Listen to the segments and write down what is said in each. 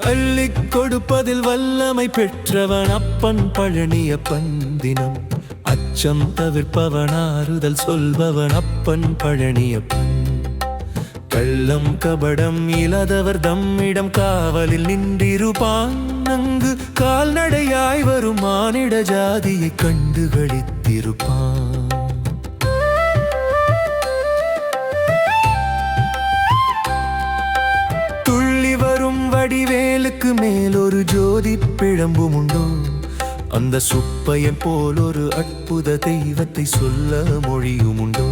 அள்ளிக் கொடுப்பதில் வல்லமை பெற்றவன் அப்பன் பழனியப்பன் தினம் அச்சம் தவிர்ப்பவன் ஆறுதல் சொல்பவன் அப்பன் பழனியப்பன் கள்ளம் கபடம் இல்லாதவர் தம்மிடம் காவலில் நின்றிருப்பான் அங்கு கால்நடையாய் வரும் மானிட ஜாதியை கண்டு களித்திருப்பான் துள்ளி வரும் வடிவேலுக்கு மேல் ஒரு ஜோதி பிழம்பும் உண்டோ அந்த சுப்பையன் போல் ஒரு அற்புத தெய்வத்தை சொல்ல மொழியும் உண்டோ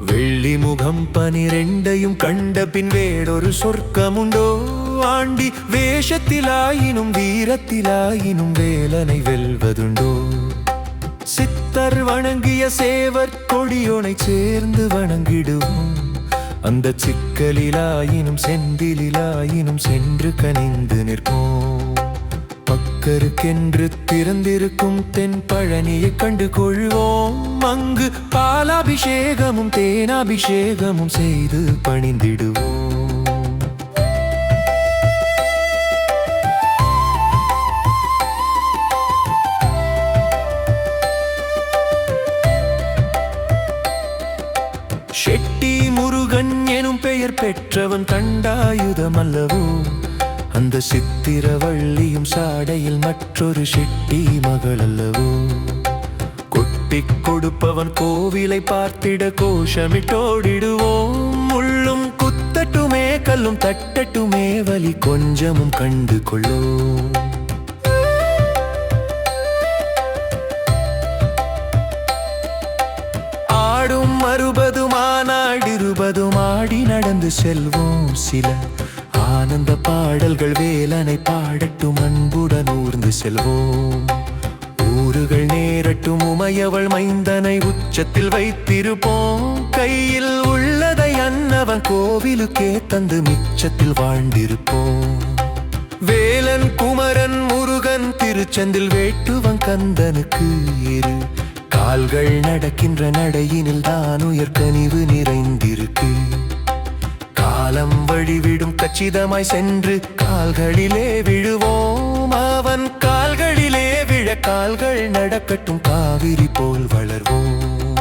வெள்ளி முகம் 12 கண்ட பின் வேறொரு சொர்க்கமுண்டோ ஆண்டி வேஷத்திலாயினும் வீரத்திலாயினும் வேலனை வெல்வதுண்டோ சித்தர் வணங்கிய சேவர் கொடியோனை சேர்ந்து வணங்கிடுவோம் அந்த சிக்கலிலாயினும் செந்திலாயினும் சென்று கனிந்து நிற்போம் பக்கருக்கென்று திறந்திருக்கும் தென் பழனியை கண்டு கொள்வோம் அங்கு பாலாபிஷேகமும் தேனாபிஷேகமும் செய்து பணிந்திடுவோம் ஷெட்டி முருகன் எனும் பெயர் பெற்றவன் தண்டாயுதம் அல்லவோ அந்த சித்திரவள்ளியும் சாடையில் மற்றொரு ஷெட்டி மகள் அல்லவோ கொட்டிக் கொடுப்பவன் கோவிலை பார்த்திட கோஷமிட்டோடிடுவோம் முள்ளும் குத்தட்டுமே கல்லும் தட்டட்டுமே வலி கொஞ்சமும் கண்டு கொள்ளோ ஆடும் 60 மாநாடு 20 ஆடி நடந்து செல்வோம் சில ஆனந்த பாடல்கள் வேலனை பாடட்டும் அன்புடன் ஊர்ந்து செல்வோம் ஊறுகள் நேரட்டும் உமையவள் மைந்தனை உச்சத்தில் வைத்திருப்போம் கையில் உள்ளதை அன்னவன் கோவிலுக்கே தந்து மிச்சத்தில் வாழ்ந்திருப்போம் வேலன் குமரன் முருகன் திருச்செந்தில் வேட்டுவன் கந்தனுக்கு இரு கால்கள் நடக்கின்ற நடையினில் தான் உயர்கனிவு நிறைந்திருக்கு காலம் வழிவிடும் கச்சிதமாய் சென்று கால்களிலே விழுவோம் அவன் கால்களிலே விழ கால்கள் நடக்கட்டும் காவிரி போல் வளர்வோம்